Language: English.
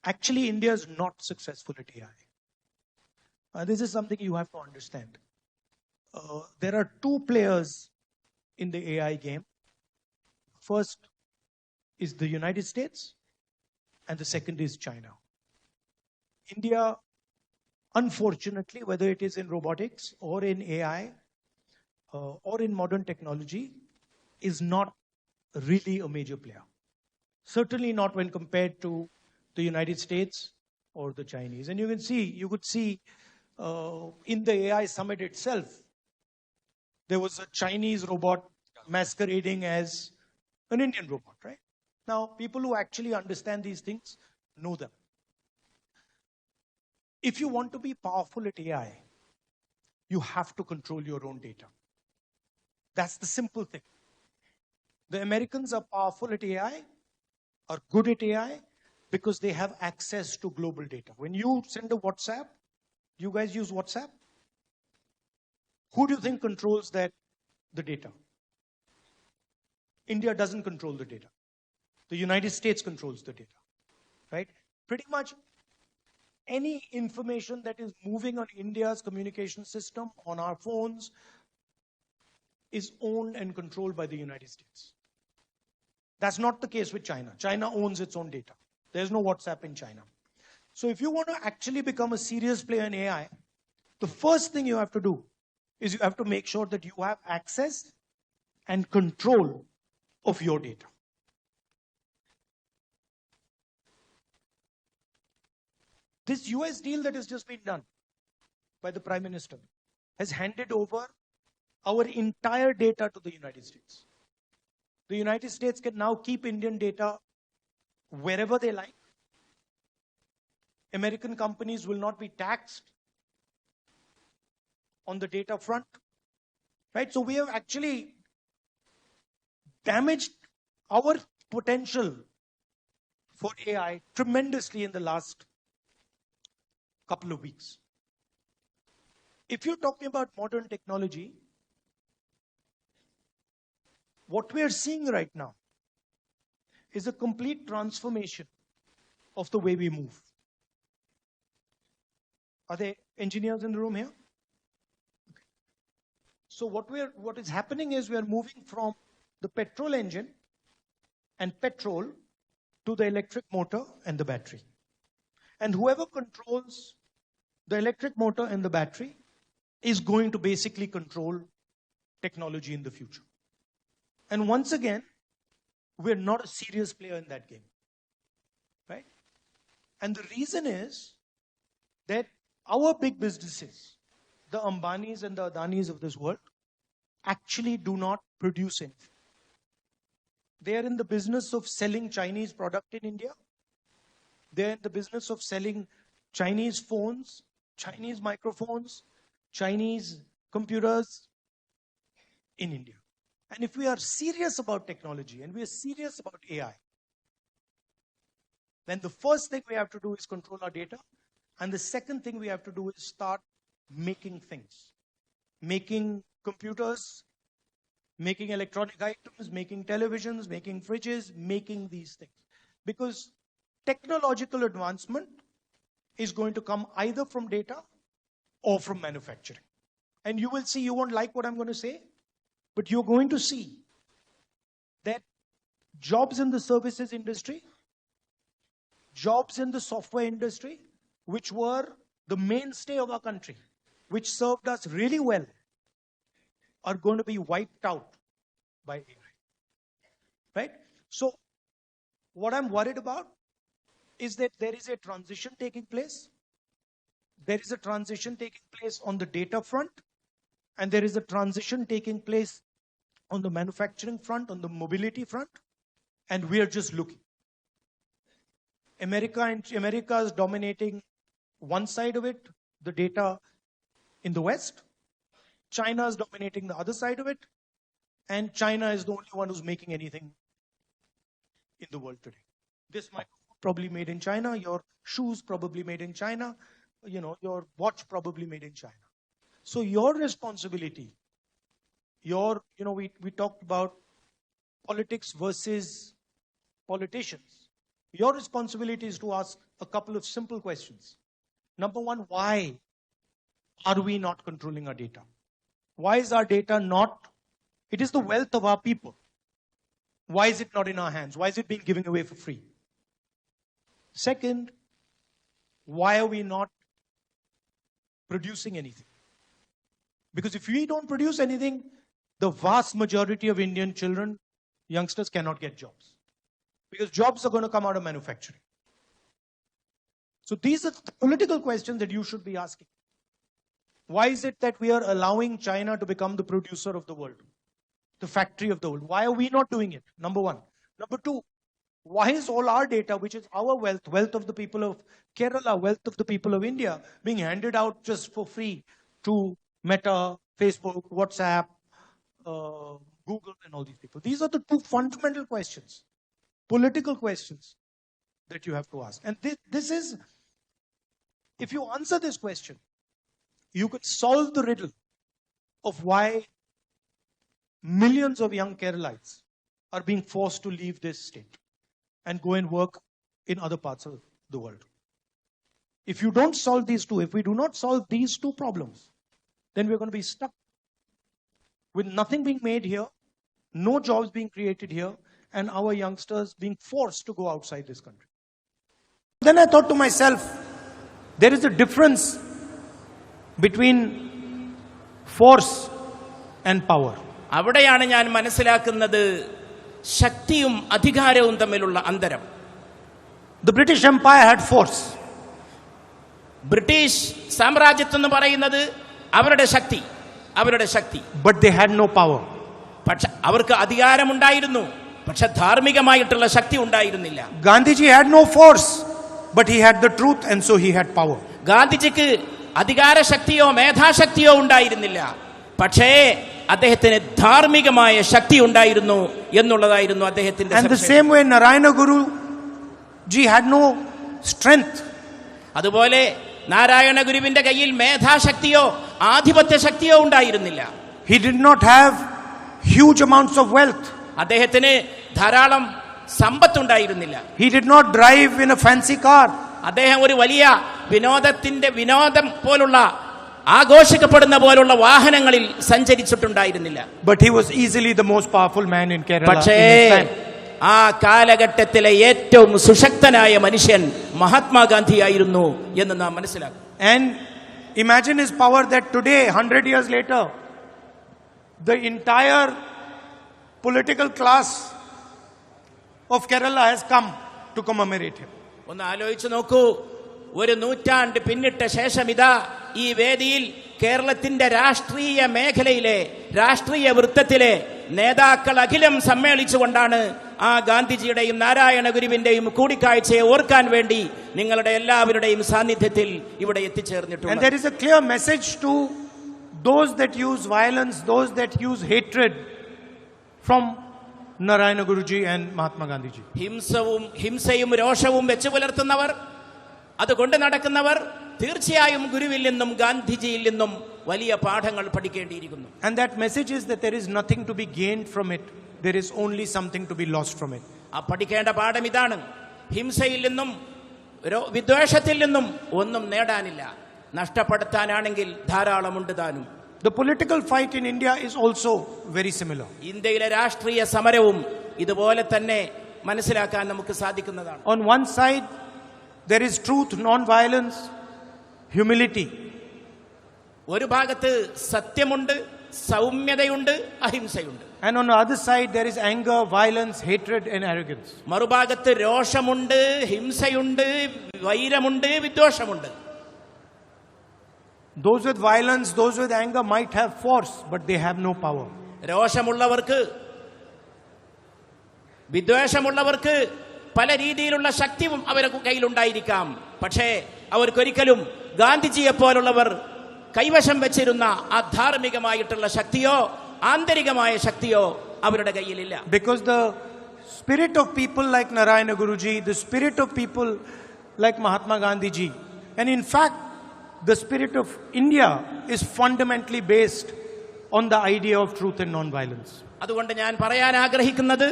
Actually, India is not successful at AI. This is something you have to understand. There are two players in the AI game. First is the United States, and the second is China. India, unfortunately, whether it is in robotics or in AI or in modern technology, is not really a major player. Certainly not when compared to the United States or the Chinese. And you could see in the AI summit itself, there was a Chinese robot masquerading as an Indian robot, right? Now, people who actually understand these things know them. If you want to be powerful at AI, you have to control your own data. That's the simple thing. The Americans are powerful at AI, are good at AI, because they have access to global data. When you send a WhatsApp, you guys use WhatsApp? Who do you think controls the data? India doesn't control the data. The United States controls the data, right? Pretty much any information that is moving on India's communication system, on our phones, is owned and controlled by the United States. That's not the case with China. China owns its own data. There's no WhatsApp in China. So if you want to actually become a serious player in AI, the first thing you have to do is you have to make sure that you have access and control of your data. This US deal that has just been done by the Prime Minister has handed over our entire data to the United States. The United States can now keep Indian data wherever they like. American companies will not be taxed on the data front, right? So we have actually damaged our potential for AI tremendously in the last couple of weeks. If you're talking about modern technology, what we are seeing right now is a complete transformation of the way we move. Are there engineers in the room here? Okay. So what is happening is we are moving from the petrol engine and petrol to the electric motor and the battery. And whoever controls the electric motor and the battery is going to basically control technology in the future. And once again, we're not a serious player in that game, right? And the reason is that our big businesses, the Ambanis and the Adanis of this world, actually do not produce anything. They are in the business of selling Chinese product in India. They're in the business of selling Chinese phones, Chinese microphones, Chinese computers in India. And if we are serious about technology and we are serious about AI, then the first thing we have to do is control our data. And the second thing we have to do is start making things. Making computers, making electronic items, making televisions, making fridges, making these things. Because technological advancement is going to come either from data or from manufacturing. And you will see, you won't like what I'm going to say, but you're going to see that jobs in the services industry, jobs in the software industry, which were the mainstay of our country, which served us really well, are going to be wiped out by AI. Right? So what I'm worried about is that there is a transition taking place. There is a transition taking place on the data front, and there is a transition taking place on the manufacturing front, on the mobility front, and we are just looking. America is dominating one side of it, the data in the West. China is dominating the other side of it, and China is the only one who's making anything in the world today. This microphone probably made in China, your shoes probably made in China, your watch probably made in China. So your responsibility, we talked about politics versus politicians. Your responsibility is to ask a couple of simple questions. Number one, why are we not controlling our data? Why is our data not? It is the wealth of our people. Why is it not in our hands? Why is it being given away for free? Second, why are we not producing anything? Because if we don't produce anything, the vast majority of Indian children, youngsters cannot get jobs. Because jobs are going to come out of manufacturing. So these are the political questions that you should be asking. Why is it that we are allowing China to become the producer of the world? The factory of the world. Why are we not doing it? Number one. Number two, why is all our data, which is our wealth, wealth of the people of Kerala, wealth of the people of India, being handed out just for free to Meta, Facebook, WhatsApp, Google, and all these people? These are the two fundamental questions, political questions that you have to ask. And this is, if you answer this question, you could solve the riddle of why millions of young Keralites are being forced to leave this state and go and work in other parts of the world. If you don't solve these two, if we do not solve these two problems, then we're going to be stuck with nothing being made here, no jobs being created here, and our youngsters being forced to go outside this country. Then I thought to myself, there is a difference between force and power. അവിടെയാണ് ഞാൻ മനസ്സിലാക്കുന്നത് ശക്തിയും അധികാരവും തമ്മിലുള്ള അന്തരം. The British Empire had force. British സാമ്രാജ്യത്വം എന്ന് പറയുന്നത് അവരുടെ ശക്തി. But they had no power. പക്ഷെ അവർക്ക് അധികാരമുണ്ടായിരുന്നു, പക്ഷെ ധാർമ്മികമായിട്ടുള്ള ശക്തി ഉണ്ടായിരുന്നില്ല. Gandhiji had no force, but he had the truth, and so he had power. ഗാന്ധിജിക്ക് അധികാരശക്തിയോ മേധാശക്തിയോ ഉണ്ടായിരുന്നില്ല, പക്ഷേ അദ്ദേഹത്തിന് ധാർമ്മികമായ ശക്തി ഉണ്ടായിരുന്നു എന്നുള്ളതായിരുന്നു അദ്ദേഹത്തിന്റെ. And the same way Narayana Guru ji had no strength. അതുപോലെ നാരായണ ഗുരുവിന്റെ കയ്യിൽ മേധാശക്തിയോ ആധിപത്യ ശക്തിയോ ഉണ്ടായിരുന്നില്ല. He did not have huge amounts of wealth. അദ്ദേഹത്തിന് ധാരാളം സമ്പത്ത് ഉണ്ടായിരുന്നില്ല. He did not drive in a fancy car. അദ്ദേഹം ഒരു വലിയ വിനോദം പോലുള്ള ആഘോഷിക്കപ്പെടുന്ന പോലുള്ള വാഹനങ്ങളിൽ സഞ്ചരിച്ചിട്ടുണ്ടായിരുന്നില്ല. But he was easily the most powerful man in Kerala. പക്ഷേ ആ കാലഘട്ടത്തിലെ ഏറ്റവും സുശക്തനായ മനുഷ്യൻ മഹാത്മാഗാന്ധി ആയിരുന്നു എന്ന് നാം മനസ്സിലാക്കും. And imagine his power that today, 100 years later, the entire political class of Kerala has come to commemorate him. ഒന്ന് ആലോചിച്ച് നോക്കൂ, ഒരു നൂറ്റാണ്ട് പിന്നിട്ട ശേഷം ഇതാ ഈ വേദിയിൽ കേരളത്തിന്റെ രാഷ്ട്രീയ മേഖലയിലെ രാഷ്ട്രീയ വൃത്തത്തിലെ നേതാക്കൾ അഖിലം സമ്മേളിച്ചുകൊണ്ടാണ് ആ ഗാന്ധിജിയുടെയും നാരായണ ഗുരുവിന്റെയും കൂടിക്കാഴ്ചയെ ഓർക്കാൻ വേണ്ടി നിങ്ങളുടെ എല്ലാവരുടെയും സാന്നിധ്യത്തിൽ ഇവിടെ എത്തിച്ചേർന്നിട്ടുണ്ട്. And there is a clear message to those that use violence, those that use hatred from Narayana Guruji and Mahatma Gandhiji. ഹിംസയും രോഷവും വെച്ച് പുലർത്തുന്നവർ, അതുകൊണ്ട് നടക്കുന്നവർ തീർച്ചയായും ഗുരുവിൽ നിന്നും ഗാന്ധിജിയിൽ നിന്നും വലിയ പാഠങ്ങൾ പഠിക്കേണ്ടിയിരിക്കുന്നു. And that message is that there is nothing to be gained from it. There is only something to be lost from it. ആ പഠിക്കേണ്ട പാഠം ഇതാണ്: ഹിംസയിൽ നിന്നും വിദ്വേഷത്തിൽ നിന്നും ഒന്നും നേടാനില്ല, നഷ്ടപ്പെടുത്താനാണെങ്കിൽ ധാരാളമുണ്ട് താനും. The political fight in India is also very similar. ഇന്ത്യയിലെ രാഷ്ട്രീയ സമരവും ഇതുപോലെ തന്നെ മനസ്സിലാക്കാൻ നമുക്ക് സാധിക്കുന്നതാണ്. On one side there is truth, non-violence, humility. ഒരു ഭാഗത്ത് സത്യമുണ്ട്, സൗമ്യതയുണ്ട്, അഹിംസയുണ്ട്. And on the other side there is anger, violence, hatred and arrogance. മറുഭാഗത്ത് രോഷമുണ്ട്, ഹിംസയുണ്ട്, വൈരമുണ്ട്, വിദ്വേഷമുണ്ട്. Those with violence, those with anger might have force, but they have no power. രോഷമുള്ളവർക്ക്, വിദ്വേഷമുള്ളവർക്ക് പല രീതിയിലുള്ള ശക്തിയും അവരുടെ കയ്യിലുണ്ടായിരിക്കാം, പക്ഷേ അവർക്കൊരിക്കലും ഗാന്ധിജിയെ പോലുള്ളവർ കൈവശം വെച്ചിരുന്ന അധാർമികമായിട്ടുള്ള ശക്തിയോ ആന്തരികമായ ശക്തിയോ അവരുടെ കയ്യിലില്ല. Because the spirit of people like Narayana Guruji, the spirit of people like Mahatma Gandhiji, and in fact the spirit of India is fundamentally based on the idea of truth and non-violence. അതുകൊണ്ട് ഞാൻ പറയാൻ ആഗ്രഹിക്കുന്നത്,